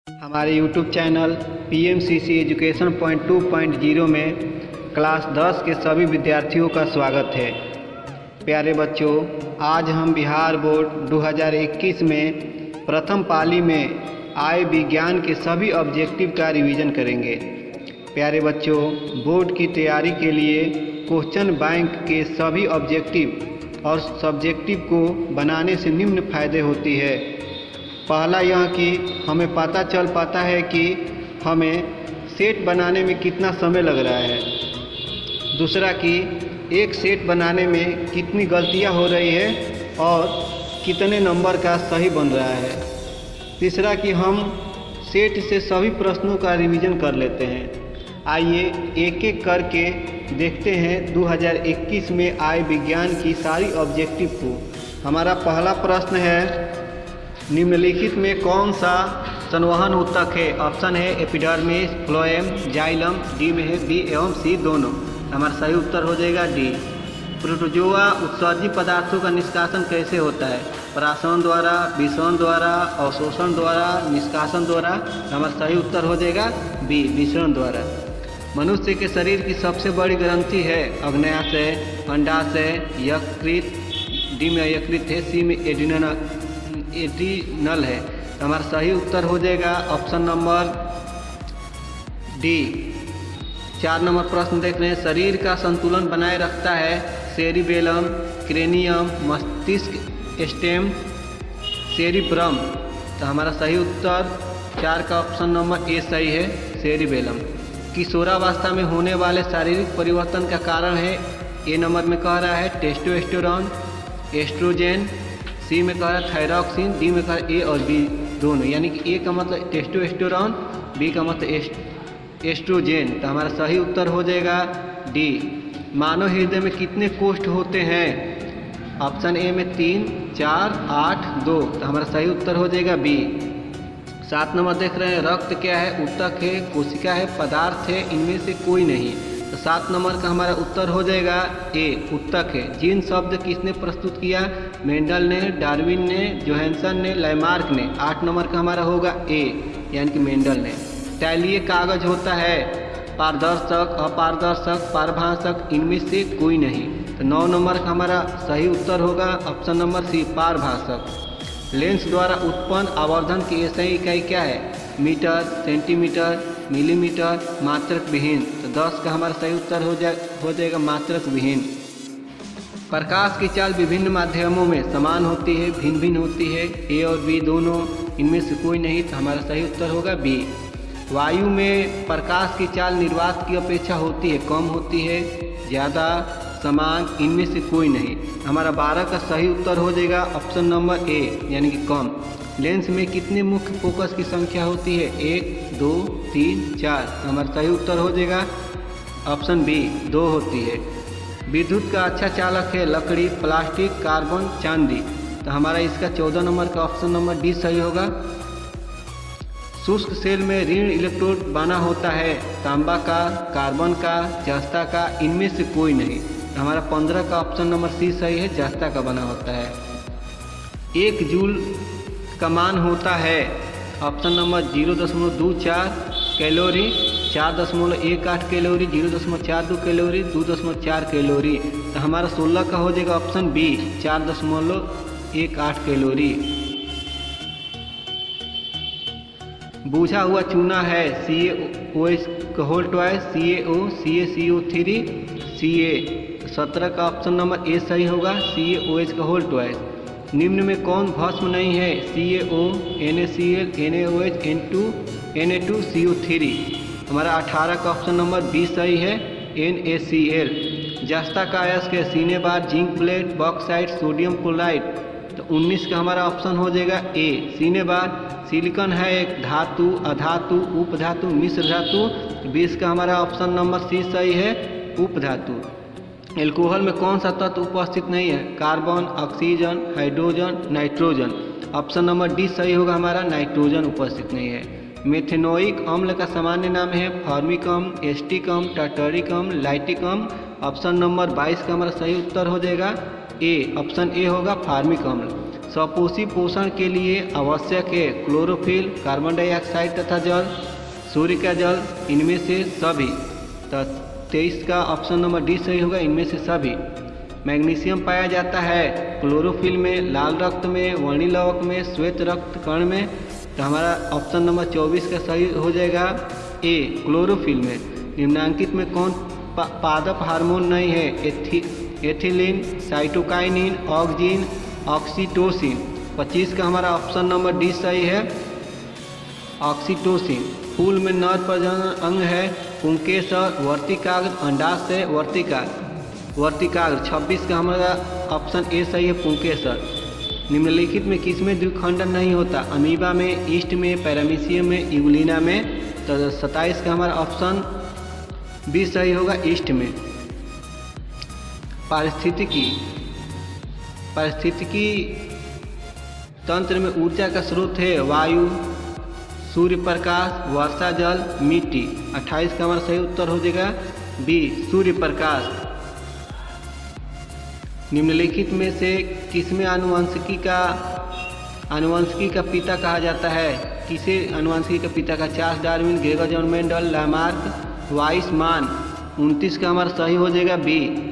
हमारे YouTube channel PMCC education point 2.0 में class 10 के सभी विद्यार्थियों का स्वागत है। प्यारे बच्चों, आज हम बिहार बोर्ड 2021 में प्रथम पाली में आए विज्ञान के सभी ऑब्जेक्टिव का रिवीजन करेंगे। प्यारे बच्चों, बोर्ड की तैयारी के लिए क्वेश्चन बैंक के सभी ऑब्जेक्टिव और सब्जेक्टिव को बनाने से निम्न फायदे होती है। पहला यह कि हमें पता चल पाता है कि हमें सेट बनाने में कितना समय लग रहा है। दूसरा कि एक सेट बनाने में कितनी गलतियां हो रही है और कितने नंबर का सही बन रहा है। तीसरा कि हम सेट से सभी प्रश्नों का रिवीजन कर लेते हैं। आइए एक एक करके देखते हैं 2021 में आए विज्ञान की सारी ऑब्जेक्टिव को। हमारा पहला प्रश्न है, निम्नलिखित में कौन सा संवहन ऊतक है? ऑप्शन है एपिडर्मिस, फ्लोएम, जाइलम, डी में है बी एवं सी दोनों। हमारा सही उत्तर हो जाएगा डी। प्रोटोजोआ उत्सर्जी पदार्थों का निष्कासन कैसे होता है? प्राशन द्वारा, विषण द्वारा, अवशोषण द्वारा, निष्कासन द्वारा। हमारा सही उत्तर हो जाएगा बी, विषण द्वारा। मनुष्य के शरीर की सबसे बड़ी ग्रंथि है? अग्न्याशय, अंडाशय, यकृत, डी में यकृत है, सी में एड्रीनल है। तो हमारा सही उत्तर हो जाएगा ऑप्शन नंबर डी। 4 नंबर प्रश्न देख रहे हैं, शरीर का संतुलन बनाए रखता है? सेरिबेलम, क्रेनियम, मस्तिष्क, स्टेम, सेरिब्रम। तो हमारा सही उत्तर 4 का ऑप्शन नंबर ए सही है, सेरिबेलम। किशोरावस्था में होने वाले शारीरिक परिवर्तन का कारण है? ए नंबर में कह रहा है टेस्टोस्टेरोन, एस्ट्रोजेन, सी में कह रहा है थायरॉक्सिन, डी में कह रहा है ए और बी दोनों। यानी कि ए का मतलब टेस्टोस्टेरोन, बी का मतलब एस्ट्रोजेन। तो हमारा सही उत्तर हो जाएगा डी। मानव हृदय में कितने कोष्ठ होते हैं? ऑप्शन ए में 3, 4, 8, 2। तो हमारा सही उत्तर हो जाएगा बी। 7 नंबर देख रहे हैं, रक्त क्या है? ऊतक है, कोशिका है, पदार्थ है, इनमें से कोई नहीं। तो 7 नंबर का हमारा उत्तर हो जाएगा ए, ऊतक है। जीन शब्द किसने प्रस्तुत किया? मेंडल ने, डार्विन ने, जोहानसन ने, लैमार्क ने। 8 नंबर का हमारा होगा ए, यानी कि मेंडल ने। तैलीय कागज होता है? पारदर्शक, अपारदर्शक, पारभाषक, इनमें से कोई नहीं। तो 9 नंबर का हमारा सही उत्तर होगा ऑप्शन नंबर सी, पारभाषक। लेंस द्वारा उत्पन्न आवर्धन की एसआई इकाई क्या है? मीटर, सेंटीमीटर, मिलीमीटर, मात्रक विहीन। तो 10 का हमारा सही उत्तर हो जाएगा मात्रक विहीन। प्रकाश की चाल विभिन्न माध्यमों में समान होती है, भिन्न भिन्न होती है? ए और बी दोनों, इनमें से कोई नहीं। तो हमारा सही उत्तर होगा बी। वायु में प्रकाश की चाल निर्वात की अपेक्षा होती है, कम होती है, ज़्यादा, समान, इनमें से कोई नहीं। हमारा 12 का सही उत्तर हो जाएगा ऑप्शन नंबर ए, यानी कि कम। लेंस में कितने मुख्य फोकस की संख्या होती है? 1, 2, 3, 4। हमारा सही उत्तर हो जाएगा ऑप्शन बी, 2 होती है। विद्युत का अच्छा चालक है? लकड़ी, प्लास्टिक, कार्बन, चांदी। तो हमारा इसका 14 नंबर का ऑप्शन नंबर डी सही होगा। शुष्क सेल में ऋण इलेक्ट्रोड बना होता है? तांबा का, कार्बन का, जस्ता का, इनमें से कोई नहीं। तो हमारा 15 का ऑप्शन नंबर सी सही है, जस्ता का बना होता है। 1 जूल का मान होता है? Option number 0.24 calorie, 4.18 calorie, 0.42 calorie, 2.4 calorie. तो हमारा 16 का हो जाएगा ऑप्शन बी, 4.18 कैलोरी। बूझा हुआ चूना है? CaOH whole twice, CaO, CaCO3, Ca। 17 का ऑप्शन नंबर ए सही होगा, CaOH का होल ट्वाइस। निम्न में कौन भस्म नहीं है? CaO, NaCl, NaOH, Na2CO3। हमारा 18 का ऑप्शन नंबर बी सही है, NaCl। जस्ता का अयस्क है? Cinnabar, zinc plate, bauxite, sodium chloride. तो 19 का हमारा ऑप्शन हो जाएगा ए, सीने बार। सिलिकॉन है एक धातु, अधातु, उपधातु, मिश्र धातु। 20 का हमारा ऑप्शन नंबर सी सही है, उपधातु। एल्कोहल में कौन सा तत्व उपस्थित नहीं है? Carbon, oxygen, hydrogen, nitrogen. Option number D सही होगा हमारा, नाइट्रोजन उपस्थित नहीं है। मेथेनोइक अम्ल का सामान्य नाम है? फॉर्मिकम, एस्टिकम, टार्टरिकम, लाइटिकम। ऑप्शन नंबर 22 का हमारा सही उत्तर हो जाएगा ए, ऑप्शन ए होगा, फॉर्मिक अम्ल। सपोषी पोषण के लिए आवश्यक है क्लोरोफिल, कार्बन डाइऑक्साइड तथा जल, सूर्य का जल, इनमें से सभी। तो 23 का ऑप्शन नंबर डी सही होगा, इनमें से सभी। मैग्नीशियम पाया जाता है क्लोरोफिल में, लाल रक्त में, वर्णी लवक में, श्वेत रक्त कण में। तो हमारा ऑप्शन नंबर 24 का सही हो जाएगा ए, क्लोरोफिल में। निम्नांकित में कौन पादप हार्मोन नहीं है? Ethylene, cytokinin, auxin, oxytocin. 25 का हमारा ऑप्शन नंबर डी सही है, ऑक्सीटोसिन। फूल में नर प्रजनन अंग है पुंकेसर, वर्तिकाग्र, अंडाशय, वर्तिकाग्र। 26 का हमारा ऑप्शन ए सही है, पुंकेसर। निम्नलिखित में किसमें द्विखंडन नहीं होता? अमीबा में, ईस्ट में, पैरामीशियम में, यूग्लिना में। तो 27 का हमारा ऑप्शन बी सही होगा, ईस्ट में। पारिस्थितिकी तंत्र में ऊर्जा का स्रोत है वायु, सूर्य प्रकाश, वर्षा जल, मिट्टी। 28 का हमारा सही उत्तर हो जाएगा बी, सूर्य प्रकाश। निम्नलिखित में से किसमें आनुवंशिकी का पिता कहा जाता है? किसे आनुवंशिकी का पिता का? Charles Darwin, Gregor John Mendel, Lamarck, Weismann. 29 का हमारा सही हो जाएगा बी,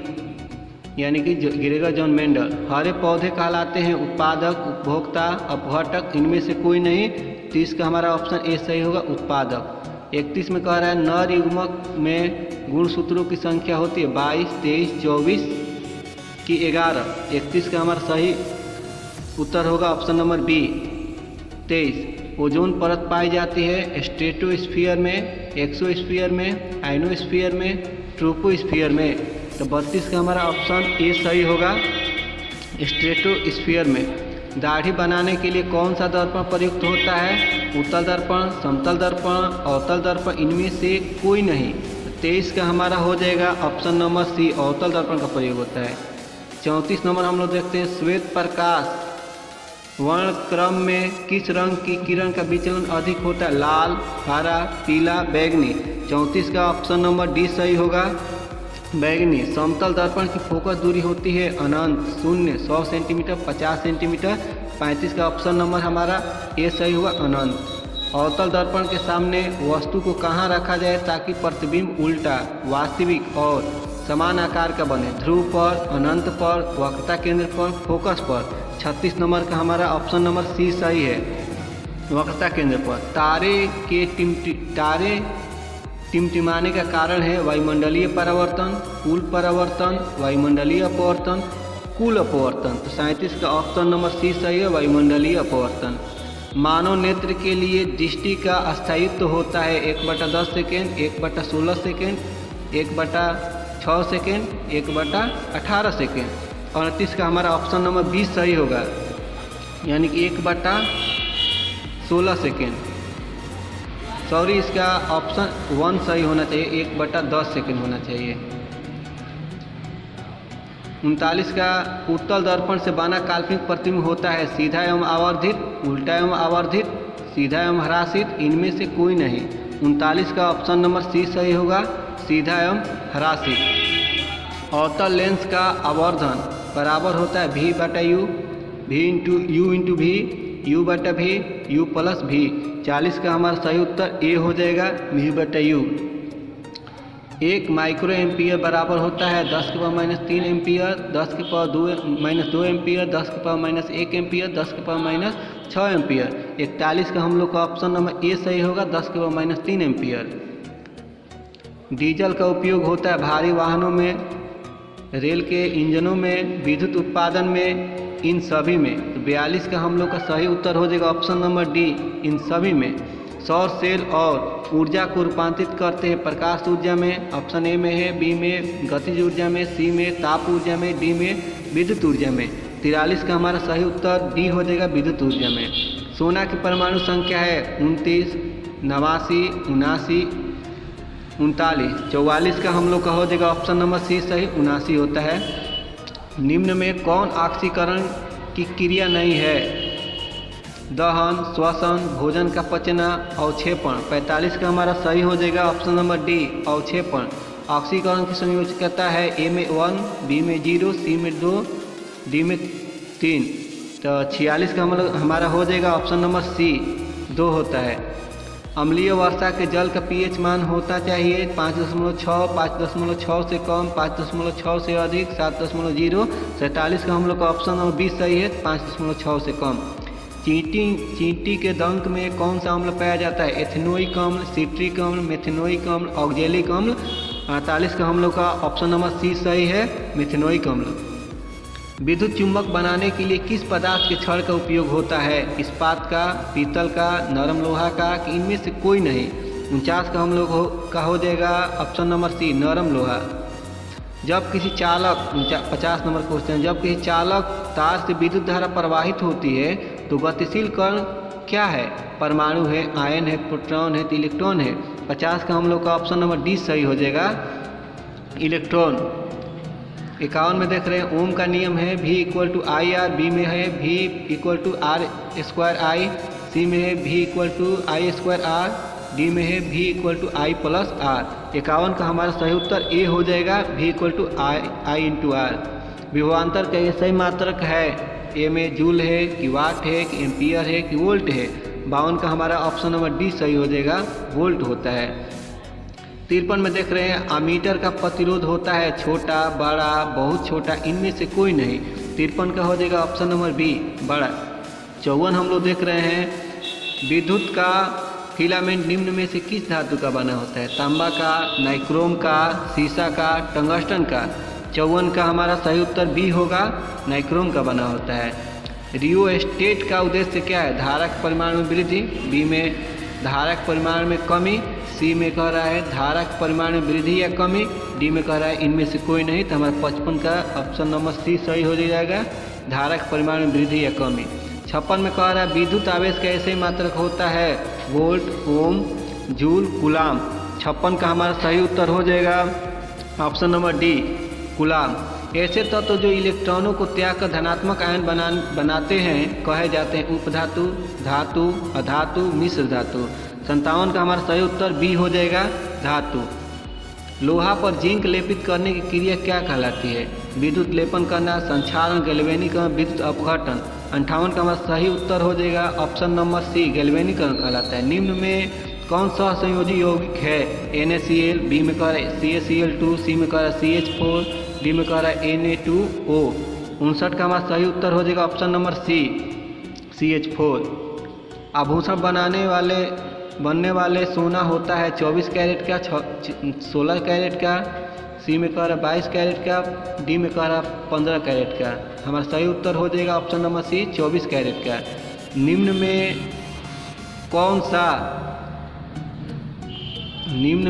यानी कि ग्रेगर जॉन मेंडल। हरे पौधे कहलाते हैं उत्पादक, उपभोक्ता, अपघटक, इनमें से कोई नहीं। 30 का हमारा ऑप्शन ए सही होगा, उत्पादक। 31 में कह रहा है नर युग्मक में गुणसूत्रों की संख्या होती है 22, 23, 24 की 11। 31 का हमारा सही उत्तर होगा ऑप्शन नंबर बी, 23। ओजोन परत पाई जाती है स्ट्रेटोस्फीयर में, एक्सोस्फीयर में, आइनोस्फीयर में, ट्रोपोस्फीयर में। तो 32 का हमारा ऑप्शन ए सही होगा, स्ट्रेटोस्फीयर में। दाढ़ी बनाने के लिए कौन सा दर्पण प्रयुक्त होता है? उत्तल दर्पण, समतल दर्पण, अवतल दर्पण, इनमें से कोई नहीं। 23 का हमारा हो जाएगा ऑप्शन नंबर सी, अवतल दर्पण का प्रयोग होता है। 34 नंबर हम लोग देखते हैं श्वेत प्रकाश वर्ण क्रम में किस रंग की किरण का विचलन अधिक होता है? लाल, हरा, पीला, बैंगनी। 34 का ऑप्शन नंबर डी सही होगा, बैंगनी। समतल दर्पण की फोकस दूरी होती है अनंत, शून्य, 100 सेंटीमीटर, 50 सेंटीमीटर। 35 का ऑप्शन नंबर हमारा ए सही होगा, अनंत। अवतल दर्पण के सामने वस्तु को कहाँ रखा जाए ताकि प्रतिबिंब उल्टा, वास्तविक और समान आकार का बने? ध्रुव पर, अनंत पर, वक्रता केंद्र पर, फोकस पर। 36 नंबर का हमारा ऑप्शन नंबर सी सही है, वक्रता केंद्र पर। तारे टिमटिमाने का कारण है वायुमंडलीय परावर्तन, कुल परावर्तन, वायुमंडलीय अपवर्तन, कुल अपवर्तन। तो 37 का ऑप्शन नंबर सी सही है, वायुमंडलीय अपवर्तन। मानव नेत्र के लिए दृष्टि का स्थायित्व होता है 1/10 सेकेंड, 1/16 सेकेंड, 1/6 सेकेंड, 1/18 सेकेंड। 38 का हमारा ऑप्शन नंबर 20 सही होगा, यानी कि 1/16 सेकेंड। सॉरी, इसका ऑप्शन 1 सही होना चाहिए, 1/10 सेकेंड होना चाहिए। 39 का उत्तल दर्पण से बना काल्पनिक प्रतिबिंब होता है सीधा एवं आवर्धित, उल्टा एवं आवर्धित, सीधा एवं ह्रासित, इनमें से कोई नहीं। 39 का ऑप्शन नंबर सी सही होगा, सीधा एवं ह्रासित। अवतल लेंस का आवर्धन बराबर होता है V/U, V/U, U/V, U+V। 40 का हमारा सही उत्तर ए हो जाएगा, V/U। 1 माइक्रो एम्पियर बराबर होता है 10⁻³ एम्पियर, 10⁻² एम्पियर, 10⁻1 एम्पियर, 10⁻6 एम्पियर। 41 का हम लोग का ऑप्शन नंबर ए सही होगा, 10⁻³ एम्पियर। डीजल का उपयोग होता है भारी वाहनों में, रेल के इंजनों में, विद्युत उत्पादन में, इन सभी में। तो 42 का हम लोग का सही उत्तर हो जाएगा ऑप्शन नंबर डी, इन सभी में। सौर सेल और ऊर्जा को रूपांतरित करते हैं प्रकाश ऊर्जा में, ऑप्शन ए में है, बी में गतिज ऊर्जा में, सी में ताप ऊर्जा में, डी में विद्युत ऊर्जा में। 43 का हमारा सही उत्तर डी हो जाएगा, विद्युत ऊर्जा में। सोना की परमाणु संख्या है 29, 89, 79, 39। 44 का हम लोग का हो जाएगा ऑप्शन नंबर सी सही, 79 होता है। निम्न में कौन ऑक्सीकरण की क्रिया नहीं है? दहन, श्वसन, भोजन का पचना, अवक्षेपण। 45 का हमारा सही हो जाएगा ऑप्शन नंबर डी, अवक्षेपण। ऑक्सीकरण की संयोजकता है ए में 1, बी में 0, सी में 2, डी में 3। तो 46 का हमारा हो जाएगा ऑप्शन नंबर सी 2 होता है। अम्लीय वर्षा के जल का पीएच मान होता चाहिए 5.6, 5.6 से कम, 5.6 से अधिक, 7.0। 47 का हम लोग का ऑप्शन नंबर 20 सही है, 5.6 से कम। चींटी के डंक में कौन सा अम्ल पाया जाता है? एथेनोइक अम्ल, सिट्रिक अम्ल, मेथेनोइक अम्ल, ऑक्जेलिक अम्ल। 48 का हम लोग का ऑप्शन नंबर सी सही है, मेथेनोइक अम्ल। विद्युत चुंबक बनाने के लिए किस पदार्थ के छड़ का उपयोग होता है? इस्पात का, पीतल का, नरम लोहा का, कि इनमें से कोई नहीं? 49 का हम लोग का हो जाएगा ऑप्शन नंबर सी, नरम लोहा। जब किसी चालक 50 नंबर क्वेश्चन, जब किसी चालक तार से विद्युत धारा प्रवाहित होती है तो गतिशील कण क्या है? परमाणु है, आयन है, प्रोटॉन है, इलेक्ट्रॉन है। 50 का हम लोग का ऑप्शन नंबर डी सही हो जाएगा, इलेक्ट्रॉन। 51 में देख रहे हैं ओम का नियम है V = IR, बी में है V = R²I, सी में है V = I²R, डी में है V = I+R। 51 का हमारा सही उत्तर ए हो जाएगा, V = I×R। विभवांतर का ये सही मात्रक है, ए में जूल है कि वाट है कि एम्पियर है कि वोल्ट है। 52 का हमारा ऑप्शन नंबर डी सही हो जाएगा, वोल्ट होता है। 53 में देख रहे हैं अमीटर का प्रतिरोध होता है छोटा, बड़ा, बहुत छोटा, इनमें से कोई नहीं। 53 का हो जाएगा ऑप्शन नंबर बी, बड़ा। 54 हम लोग देख रहे हैं विद्युत का फिलामेंट निम्न में से किस धातु का बना होता है? तांबा का, नाइक्रोम का, सीसा का, टंगस्टन का। 54 का हमारा सही उत्तर बी होगा, नाइक्रोम का बना होता है। रियोस्टेट का उद्देश्य क्या है? धारक परिमाण में वृद्धि, बी में धारक परिमाण में कमी, सी में कह रहा है धारक परिमाण में वृद्धि या कमी, डी में कह रहा है इनमें से कोई नहीं। तो हमारा 55 का ऑप्शन नंबर सी सही हो जाएगा, धारक परिमाण में वृद्धि या कमी। 56 में कह रहा है विद्युत आवेश का ऐसे मात्रक होता है वोल्ट, ओम, जूल, कूलाम। 56 का हमारा सही उत्तर हो जाएगा ऑप्शन नंबर डी, कूलाम। ऐसे तत्व जो इलेक्ट्रॉनों को त्याग कर धनात्मक आयन बनाते हैं कहे जाते हैं उपधातु, धातु, अधातु, मिश्र धातु। 57 का हमारा सही उत्तर बी हो जाएगा, धातु। लोहा पर जिंक लेपित करने की क्रिया क्या कहलाती है? विद्युत लेपन करना, संक्षारण, गैल्वेनीकरण, विद्युत अपघटन। 58 का हमारा सही उत्तर हो जाएगा ऑप्शन नंबर सी, गैल्वेनीकरण कहलाता है। निम्न में कौन सा संयोजी यौगिक है? NaCl, बी में कह रहा है CaCl2, सी में कह रहा है CH4, डी में कह रहा है Na2O। 59 का हमारा सही उत्तर हो जाएगा ऑप्शन नंबर सी, CH4। आभूषण बनने वाले सोना होता है 24 कैरेट का, 16 कैरेट का, सी में कह रहा है 22 कैरेट का, डी में कह रहा है 15 कैरेट का। हमारा सही उत्तर हो जाएगा ऑप्शन नंबर सी, 24 कैरेट का। निम्न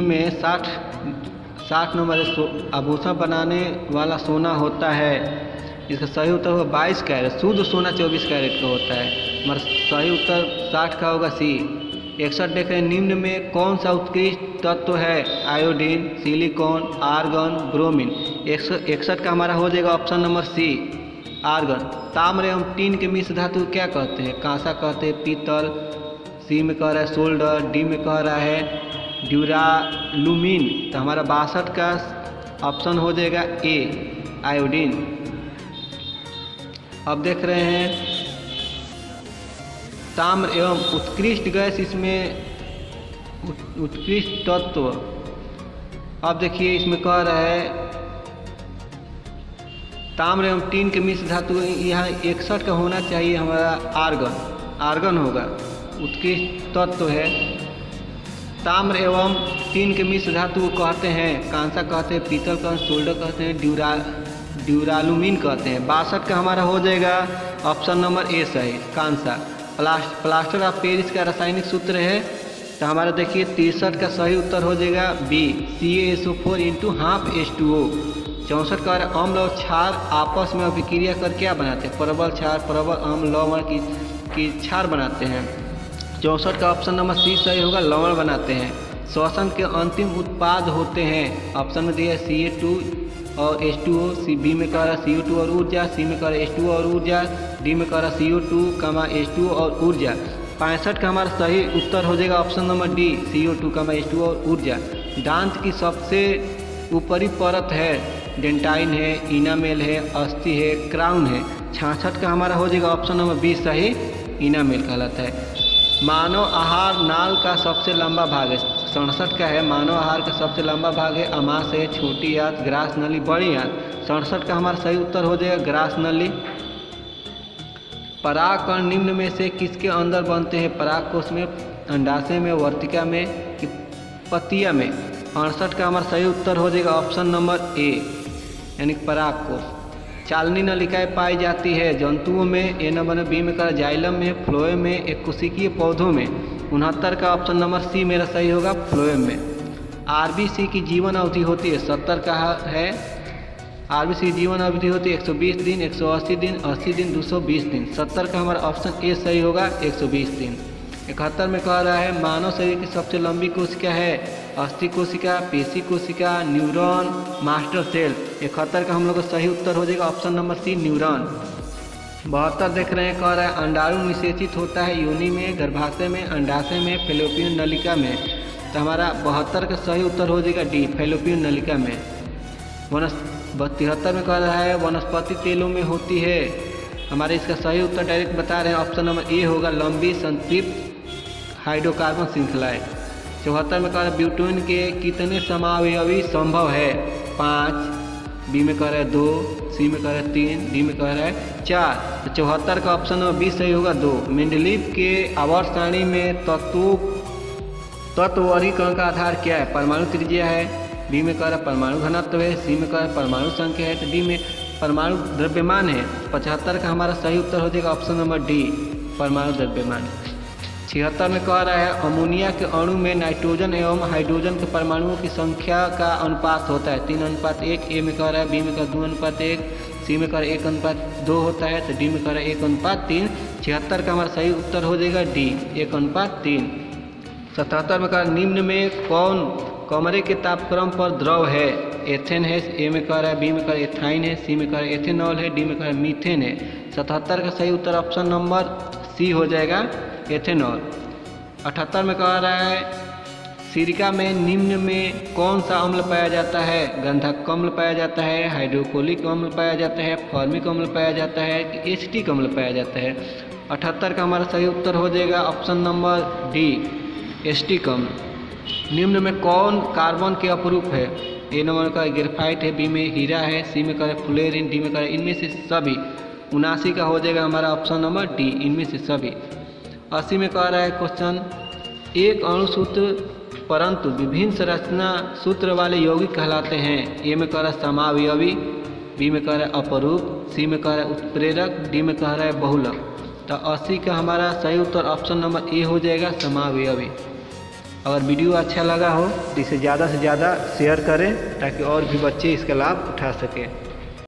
में 60 नंबर आभूषण बनाने वाला सोना होता है, इसका सही उत्तर होगा 22 कैरेट। शुद्ध सोना 24 कैरेट का होता है, हमारा सही उत्तर 60 का होगा सी। 61 देख रहे हैं निम्न में कौन सा उत्कृष्ट तत्व है? Iodine, silicon, argon, bromine. 61 का हमारा हो जाएगा ऑप्शन नंबर सी, आर्गन। ताम्र एवं टीन के मिश्र धातु क्या कहते हैं? कांसा कहते हैं, पीतल, सी में कह रहा है सोल्डर, डी में कह रहा है ड्यूरालुमिन। तो हमारा 62 का ऑप्शन हो जाएगा ए, आयोडीन। अब देख रहे हैं ताम्र एवं उत्कृष्ट गैस, इसमें उत्कृष्ट तत्व। अब देखिए इसमें कह रहा है ताम्र एवं टीन के मिश्र धातु, यहाँ 61 का होना चाहिए हमारा आर्गन होगा, उत्कृष्ट तत्व है। ताम्र एवं टीन के मिश्र धातु को कहते हैं कांसा कहते हैं, पीतल कहते हैं, सोल्डर कहते हैं, ड्यूरालुमिन कहते हैं। 62 का हमारा हो जाएगा ऑप्शन नंबर ए सही, कांसा। प्लास्टर ऑफ पेरिस का रासायनिक सूत्र है, तो हमारा देखिए 63 का सही उत्तर हो जाएगा बी, CaSO4 × ½ H2O। 64 का अम्ल और क्षार आपस में अभिक्रिया कर क्या बनाते हैं? प्रबल क्षार, प्रबल अम्ल, लवण की क्षार बनाते हैं। 64 का ऑप्शन नंबर सी सही होगा, लवण बनाते हैं। श्वसन के अंतिम उत्पाद होते हैं, ऑप्शन में दिया Ca2 और H2O, बी में कह रहा CO2 और ऊर्जा, सी में कह रहा H2O और ऊर्जा, डी में कह रहा CO2, H2O और ऊर्जा। 65 का हमारा सही उत्तर हो जाएगा option number D, CO2, H2O और ऊर्जा। दांत की सबसे ऊपरी परत है डेंटाइन है, इनामेल है, अस्थि है, क्राउन है। 66 का हमारा हो जाएगा ऑप्शन नंबर बी सही, इनामेल कहलाता है। मानव आहार नाल का सबसे लंबा भाग है, 67 का है। मानव आहार का सबसे लंबा भाग है अमाशय, छोटी आंत, ग्रास नली, बड़ी आंत। 67 का हमारा सही उत्तर हो जाएगा ग्रास नली। परागकण निम्न में से किसके अंदर बनते हैं? परागकोश में, अंडाशय में, वर्तिका में कि पतिया में? 68 का हमारा सही उत्तर हो जाएगा ऑप्शन नंबर ए यानी परागकोश। चालनी नलिकाएं पाई जाती है जंतुओं में, ए नंबर बी में कर जाइलम में, फ्लोएम में, एक कोशिकीय पौधों में। 69 का ऑप्शन नंबर सी मेरा सही होगा, फ्लोएम में। आरबीसी की जीवन अवधि होती है, 70 का है। आरबीसी की जीवन अवधि होती है 120 दिन, 180 दिन, 80 दिन, 220 दिन। 70 का हमारा ऑप्शन ए सही होगा, 120 दिन। 71 में कह रहा है मानव शरीर की सबसे लंबी कोशिका है अस्थि कोशिका, पेशी कोशिका, न्यूरॉन, मास्टर सेल। 71 का हम लोग का सही उत्तर हो जाएगा ऑप्शन नंबर सी, न्यूरॉन। 72 देख रहे हैं, कह रहा है अंडाणु निषेचित होता है योनि में, गर्भाशय में, अंडाशय में, फैलोपियन नलिका में। तो हमारा 72 का सही उत्तर हो जाएगा डी, फैलोपियन नलिका में। 73 में कह रहा है वनस्पति तेलों में होती है। हमारे इसका सही उत्तर डायरेक्ट बता रहे हैं, ऑप्शन नंबर ए होगा, लंबी संतृप्त हाइड्रोकार्बन श्रृंखलाएं। 74 में कह रहा है ब्यूटेन के कितने समावयवी संभव है? 5, बी में कह रहा है 2, सी में कह रहा है 3, डी में कह रहा है 4। तो 74 का ऑप्शन नंबर बी सही होगा, 2। मेंडलीव के आवर्त सारणी में तत्ववर्गीकरण का आधार क्या है? परमाणु त्रिज्या है, बी में कह रहा है परमाणु घनत्व है, सी में कह रहा है परमाणु संख्या है, तो डी में परमाणु द्रव्यमान है। 75 का हमारा सही उत्तर हो जाएगा ऑप्शन नंबर डी, परमाणु द्रव्यमान। 76 में कह रहा है अमोनिया के अणु में नाइट्रोजन एवं हाइड्रोजन के परमाणुओं की संख्या का अनुपात होता है 3:1। ए में कह रहा है, बी में कह रहा है 2:1, सी में कह रहा है 1:2 होता है, तो डी में कह रहा है 1:3। 76 का हमारा सही उत्तर हो जाएगा डी, 1:3। 77 में कह रहा है निम्न में कौन कमरे के तापक्रम पर द्रव है? एथेन है, ए में कह रहा है, बी में कह रहा है एथाइन है, सी में कह रहा है एथेनॉल है, डी में कह रहा है मीथेन है। 77 का सही उत्तर ऑप्शन नंबर सी हो जाएगा, एथेनॉल। 78 में कह रहा है सिरका में निम्न में कौन सा अम्ल पाया जाता है? गंधक अम्ल पाया जाता है, हाइड्रोक्लोरिक अम्ल पाया जाता है, फॉर्मिक अम्ल पाया जाता है कि एसिटिक अम्ल पाया जाता है? 78 का हमारा सही उत्तर हो जाएगा ऑप्शन नंबर डी, एसिटिक अम्ल। निम्न में कौन कार्बन के अपरूप है? ए नंबर का ग्रेफाइट है, बी में हीरा है, सी में कह रहा है फ्लोरीन, डी में कह रहा है इनमें से सभी। 79 का हो जाएगा हमारा ऑप्शन नंबर डी, इनमें से सभी। 80 में कह रहा है क्वेश्चन एक अणुसूत्र परंतु विभिन्न संरचना सूत्र वाले यौगिक कहलाते हैं। ए में कह रहा है समावयवी, बी में कह रहा है अपरूप, सी में कह रहा है उत्प्रेरक, डी में कह रहा है बहुलक। तो 80 का हमारा सही उत्तर ऑप्शन नंबर ए हो जाएगा, समावयवी। अगर वीडियो अच्छा लगा हो तो इसे ज़्यादा से ज़्यादा शेयर करें ताकि और भी बच्चे इसका लाभ उठा सकें।